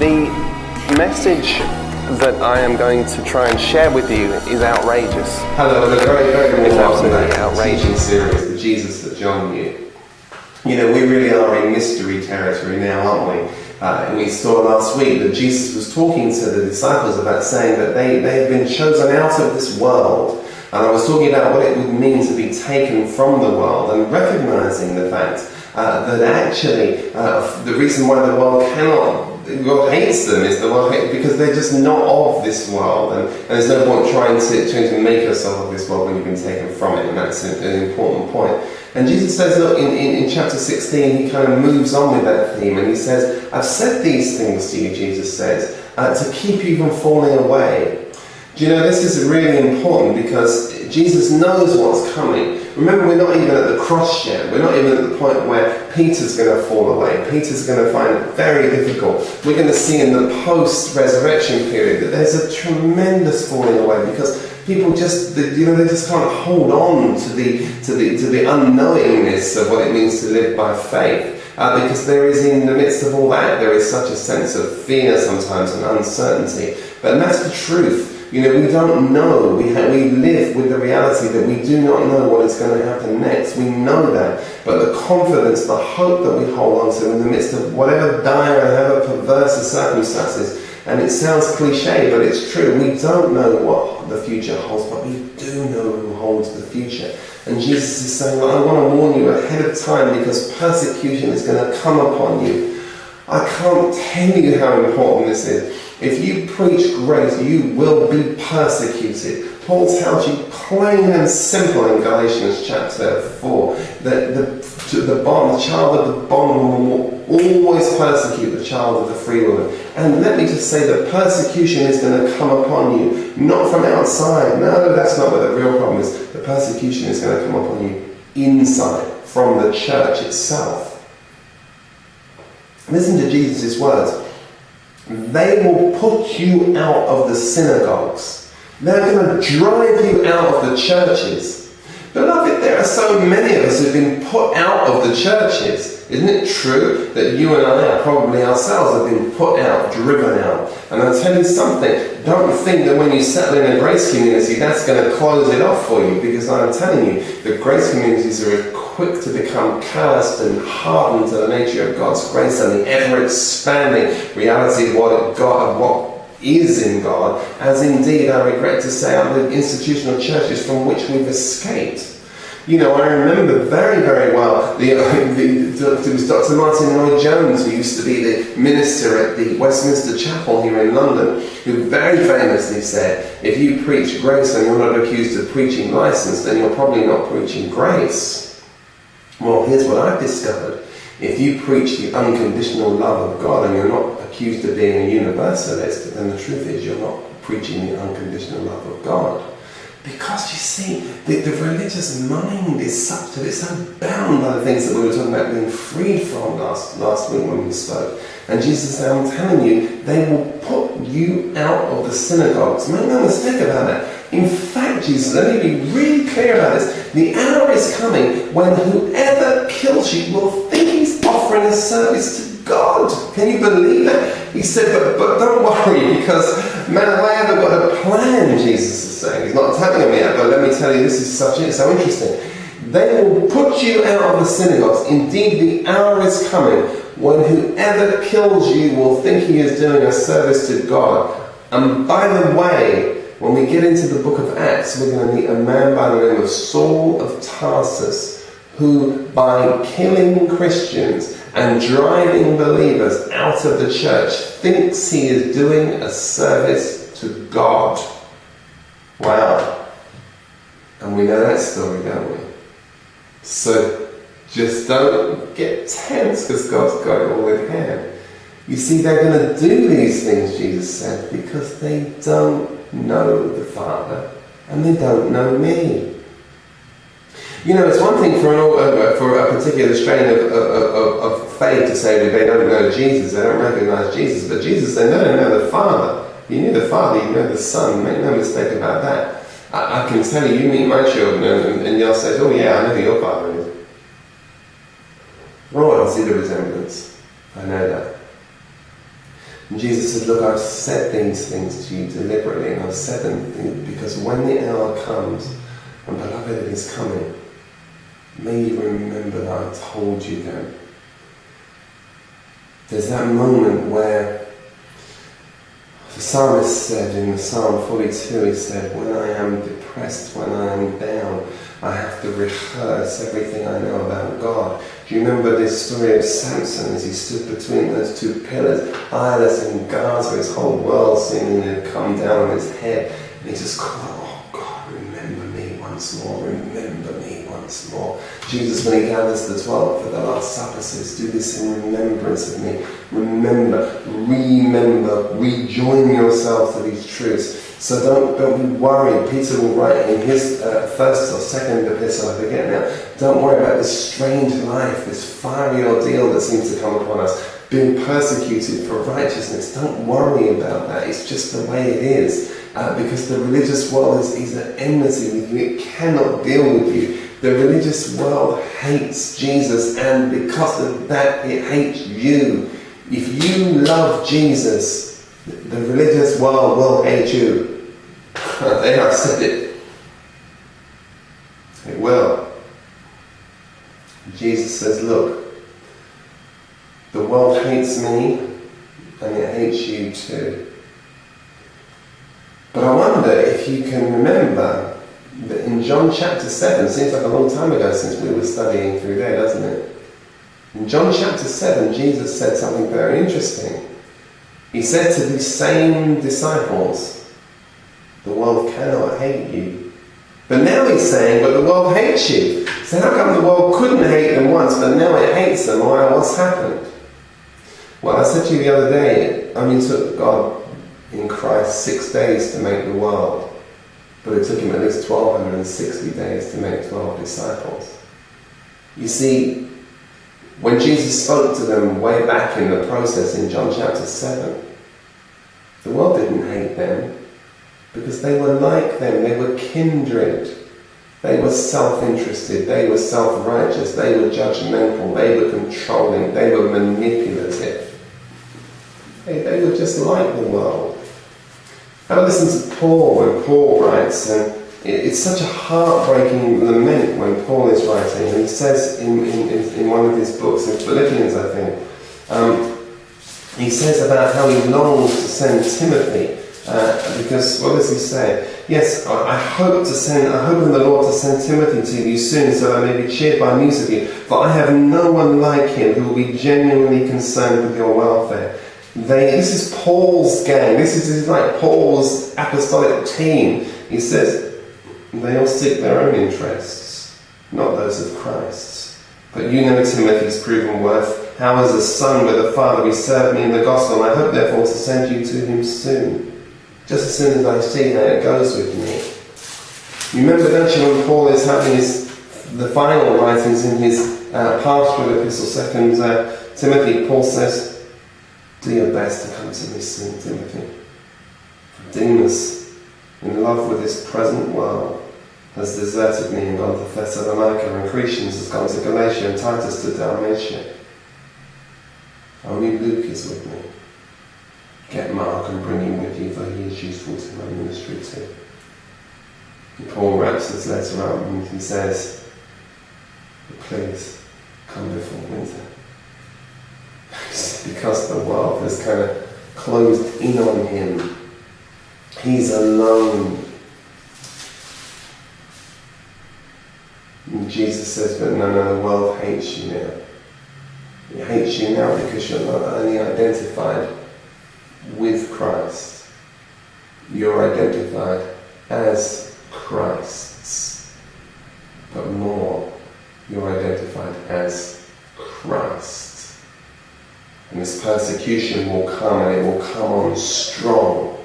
The message that I am going to try and share with you is outrageous. Hello, and a very, very It's warm welcome absolutely back to the outrageous. teaching series, The Jesus That John Knew. You know, we really are in mystery territory now, aren't we? And we saw last week that Jesus was talking to the disciples about saying that they have been chosen out of this world. And I was talking about what it would mean to be taken from the world and recognizing the fact that actually the reason why the world God hates them is because they're just not of this world, and there's no point trying to make yourself of this world when you've been taken from it, and that's an important point. And Jesus says, look, in chapter 16, he kind of moves on with that theme, and he says, I've said these things to you, Jesus says, to keep you from falling away. Do you know, this is really important because Jesus knows what's coming. Remember, we're not even at the cross yet. We're not even at the point where Peter's going to fall away. Peter's going to find it very difficult. We're going to see in the post-resurrection period that there's a tremendous falling away because people just, they just can't hold on to the unknowingness of what it means to live by faith. Because there is, in the midst of all that, there is such a sense of fear sometimes and uncertainty. But that's the truth. You know, we don't know. We live with the reality that we do not know what is going to happen next. We know that. But the confidence, the hope that we hold on to in the midst of whatever dire and however perverse the circumstances, and it sounds cliche, but it's true. We don't know what the future holds, but we do know who holds the future. And Jesus is saying, well, I want to warn you ahead of time because persecution is going to come upon you. I can't tell you how important this is. If you preach grace, you will be persecuted. Paul tells you plain and simple in Galatians chapter 4 that the child of the bondwoman will always persecute the child of the free woman. And let me just say that persecution is going to come upon you, not from outside. No, that's not what the real problem is. The persecution is going to come upon you inside, from the church itself. Listen to Jesus' words. They will put you out of the synagogues. They're going to drive you out of the churches. Beloved, there are so many of us who have been put out of the churches. Isn't it true that you and I, probably ourselves, have been put out, driven out? And I'll tell you something, don't think that when you settle in a grace community, that's going to close it off for you, because I'm telling you, the grace communities are quick to become calloused and hardened to the nature of God's grace and the ever-expanding reality of what is in God, as indeed, I regret to say, are the institutional churches from which we've escaped. You know, I remember very, very well, it was Dr. Martin Lloyd-Jones, who used to be the minister at the Westminster Chapel here in London, who very famously said, if you preach grace and you're not accused of preaching license, then you're probably not preaching grace. Well, here's what I've discovered. If you preach the unconditional love of God and you're not accused of being a universalist, then the truth is you're not preaching the unconditional love of God. Because you see, the religious mind is such that it's so bound by the things that we were talking about being freed from last week when we spoke. And Jesus said, I'm telling you, they will put you out of the synagogues. Make no mistake about that. In fact, Jesus, let me be really clear about this. The hour is coming when whoever kills you will think he's offering a service to God. Can you believe that? He said, but don't worry, because, man, I haven't got a plan, Jesus is saying. He's not telling me that, but let me tell you, this is so interesting. They will put you out of the synagogues. Indeed, the hour is coming when whoever kills you will think he is doing a service to God. And by the way, when we get into the book of Acts, we're going to meet a man by the name of Saul of Tarsus, who, by killing Christians and driving believers out of the church, thinks he is doing a service to God. Wow. And we know that story, don't we? So just don't get tense, because God's got it all in hand. You see, they're going to do these things, Jesus said, because they don't know the Father and they don't know me. You know, it's one thing for a particular strain of faith to say that they don't know Jesus, they don't recognize Jesus, but Jesus said, no, know the Father. You knew the Father, you know the Son, make no mistake about that. I can tell you, you meet my children and you'll say, oh yeah, I know who your Father is. Oh, I see the resemblance. I know that. And Jesus said, look, I've said these things to you deliberately, and I've said them because when the hour comes, and beloved, it is coming, may you remember that I told you then. There's that moment where the psalmist said in Psalm 42, he said, when I am depressed, when I am down, I have to rehearse everything I know about God. Do you remember this story of Samson as he stood between those two pillars, eyeless in Gaza, his whole world seemingly had come down on his head, and he just cried, oh God, remember me once more, remember me once more. Jesus, when he gathers the 12 for the Last Supper, says, do this in remembrance of me. Remember, rejoin yourself to these truths. So don't be worried. Peter will write in his first or second epistle, I forget now, don't worry about this strange life, this fiery ordeal that seems to come upon us, being persecuted for righteousness. Don't worry about that. It's just the way it is. Because the religious world is at enmity with you. It cannot deal with you. The religious world hates Jesus, and because of that, it hates you. If you love Jesus, the religious world will hate you. They have said it. It will. Jesus says, look, the world hates me, and it hates you too. But I wonder if you can remember that in John chapter 7, seems like a long time ago since we were studying through there, doesn't it? In John chapter 7, Jesus said something very interesting. He said to these same disciples, the world cannot hate you. But now he's saying, but the world hates you. So how come the world couldn't hate them once, but now it hates them? Why? What's happened? Well, I said to you the other day, it took God in Christ 6 days to make the world. But it took him at least 1,260 days to make 12 disciples. You see, when Jesus spoke to them way back in the process in John chapter 7, the world didn't hate them because they were like them. They were kindred. They were self-interested. They were self-righteous. They were judgmental. They were controlling. They were manipulative. They were just like the world. I listen to Paul when Paul writes, and it's such a heartbreaking lament when Paul is writing. And he says in one of his books, in Philippians, I think, he says about how he longs to send Timothy, because what does he say? Yes, I hope in the Lord to send Timothy to you soon, so that I may be cheered by news of you. For I have no one like him who will be genuinely concerned with your welfare. This is Paul's gang. This is like Paul's apostolic team. He says, they all seek their own interests, not those of Christ's. But you know Timothy's proven worth, how as a son with a father he served me in the gospel, and I hope therefore to send you to him soon, just as soon as I see how it goes with me. You remember, don't you, when Paul is having the final writings in his pastoral epistle, 2 Timothy, Paul says, do your best to come to me soon, Timothy. Demas, in love with this present world, has deserted me and gone to Thessalonica, and Crescens has gone to Galatia, and Titus to Dalmatia. Only Luke is with me. Get Mark and bring him with you, for he is useful to my ministry too. And Paul wraps this letter up and he says, please, come before winter. Because the world has kind of closed in on him. He's alone. And Jesus says, but no, the world hates you now. It hates you now because you're not only identified with Christ, you're identified as Christ's. But more, you're identified as Christ. And this persecution will come, and it will come on strong.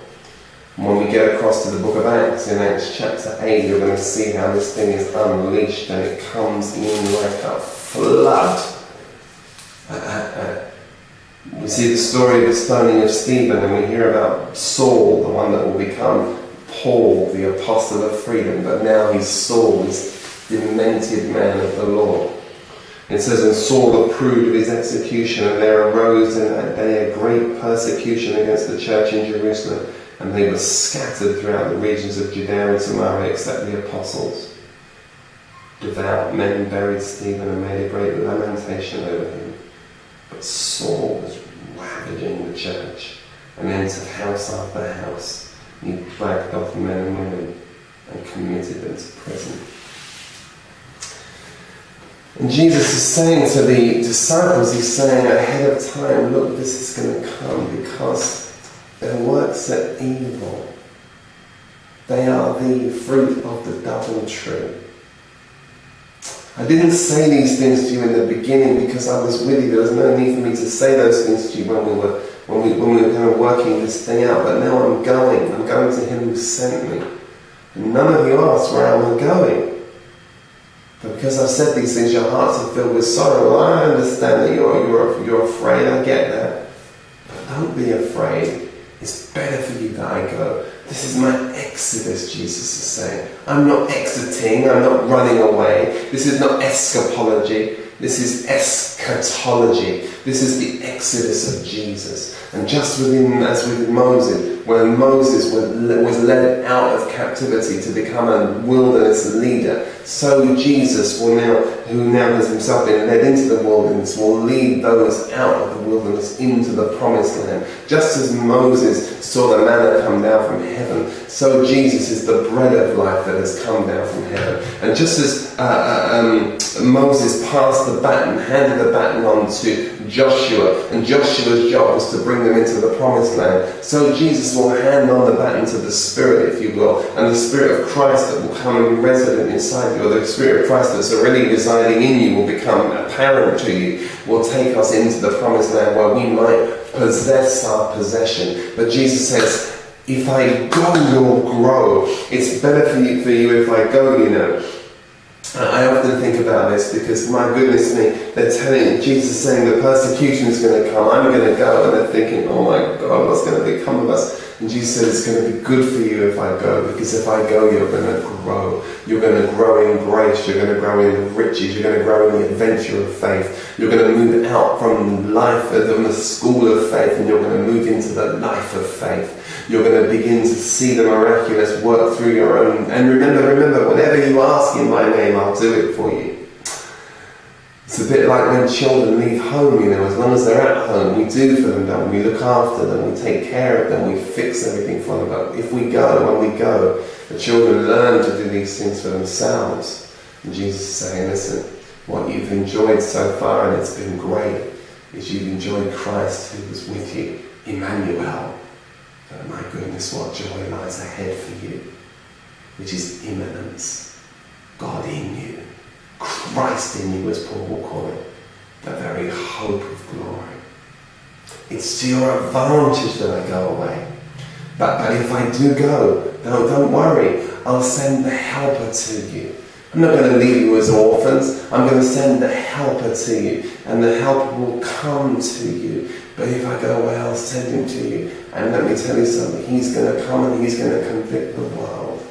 And when we get across to the book of Acts, in Acts chapter 8, you're going to see how this thing is unleashed, and it comes in like a flood. We see the story of the stoning of Stephen, and we hear about Saul, the one that will become Paul, the apostle of freedom. But now he's Saul, this demented man of the law. It says, and Saul approved of his execution, and there arose in that day a great persecution against the church in Jerusalem, and they were scattered throughout the regions of Judea and Samaria, except the apostles. Devout men buried Stephen and made a great lamentation over him. But Saul was ravaging the church, and entered house after house. He dragged off men and women and committed them to prison. And Jesus is saying to the disciples, he's saying ahead of time, look, this is going to come because their works are evil. They are the fruit of the double tree. I didn't say these things to you in the beginning because I was with you. There was no need for me to say those things to you when we were kind of working this thing out. But now I'm going to him who sent me. And none of you asked where am I going. But because I've said these things, your hearts are filled with sorrow. Well, I understand that you're afraid. I get that. But don't be afraid. It's better for you that I go. This is my exodus, Jesus is saying. I'm not exiting. I'm not running away. This is not escapology. This is eschatology. This is the exodus of Jesus. And just as with Moses, when Moses was led out of captivity to become a wilderness leader, so Jesus will now, who now has himself been led into the wilderness, will lead those out of the wilderness into the promised land. Just as Moses saw the manna come down from heaven, so Jesus is the bread of life that has come down from heaven. And just as Moses passed the baton, handed the baton on to Joshua, and Joshua's job was to bring them into the promised land, so Jesus will hand on the baton to the Spirit, if you will, and the Spirit of Christ that will come and be resident inside you, or the Spirit of Christ that's already residing in you will become apparent to you, will take us into the promised land where we might possess our possession. But Jesus says, if I go, you'll grow. It's better for you if I go, you know. I often think about this because, my goodness me, they're telling Jesus is saying the persecution is going to come, I'm going to go, and they're thinking, oh my God, what's going to become of us? And Jesus said it's going to be good for you if I go, because if I go, you're going to grow. You're going to grow in grace, you're going to grow in the riches, you're going to grow in the adventure of faith. You're going to move out from life, from the school of faith, and you're going to move into the life of faith. You're going to begin to see the miraculous work through your own. And remember, whatever you ask in my name, I'll do it for you. It's a bit like when children leave home, you know, as long as they're at home, we do for them, don't we? We look after them, we take care of them, we fix everything for them. But if we go, when we go, the children learn to do these things for themselves. And Jesus is saying, listen, what you've enjoyed so far, and it's been great, is you've enjoyed Christ who was with you, Emmanuel. But my goodness, what joy lies ahead for you, which is imminence. God in you, Christ in you, as Paul will call it, the very hope of glory. It's to your advantage that I go away. But if I do go, don't worry, I'll send the helper to you. I'm not going to leave you as orphans. I'm going to send the helper to you, and the helper will come to you. But if I go away, I'll send him to you. And let me tell you something, he's going to come and he's going to convict the world.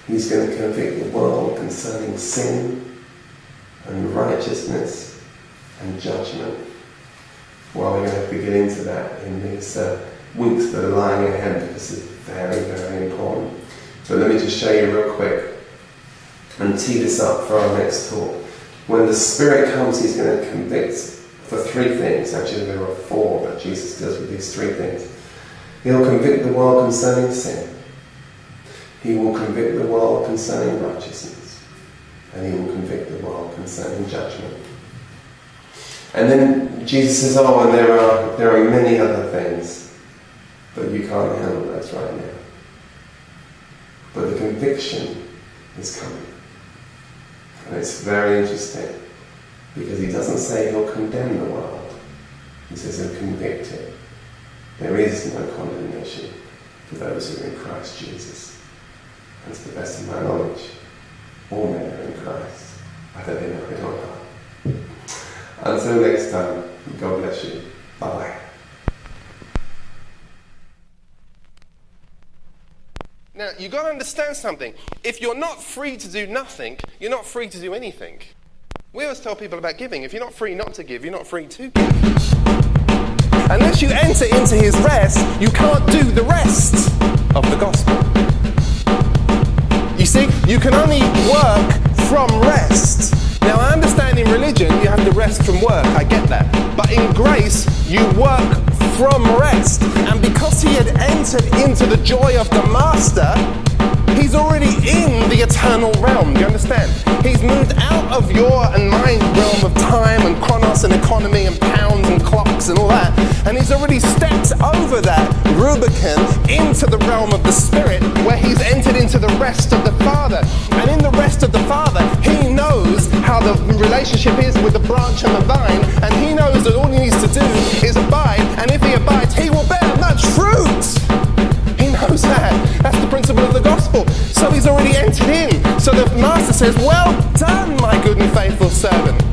He's going to convict the world concerning sin and righteousness and judgment. Well, we're going to have to get into that in these weeks that are lying ahead, because it's very, very important. So let me just show you real quick and tee this up for our next talk. When the Spirit comes, he's going to convict for three things. Actually, there are four, but Jesus deals with these three things. He'll convict the world concerning sin. He will convict the world concerning righteousness. And he will convict the world concerning judgment. And then Jesus says, oh, and there are many other things, but you can't handle those right now. But the conviction is coming. And it's very interesting, because he doesn't say he'll condemn the world. He says he'll convict it. There is no condemnation for those who are in Christ Jesus. And to the best of my knowledge, all men are in Christ, whether they know it or not. Until next time, God bless you. Bye-bye. Now, you've got to understand something. If you're not free to do nothing, you're not free to do anything. We always tell people about giving. If you're not free not to give, you're not free to give. Unless you enter into his rest, you can't do the rest of the gospel. You see, you can only work from rest. Now, I understand in religion you have to rest from work, I get that. But in grace, you work from rest. And because he had entered into the joy of the master, he's already in the eternal realm, do you understand? He's moved out of your and my realm of time and chronos and economy and pounds and clocks and all that. And he's already stepped over that Rubicon into the realm of the Spirit, where he's entered into the rest of the Father. And in the rest of the Father, he knows how the relationship is with the branch and the vine, and he knows that all he needs to do is abide, and if he abides, he will bear much fruit. He knows that. That's the principle of the gospel. So he's already entered in. So the master says, well done, my good and faithful servant.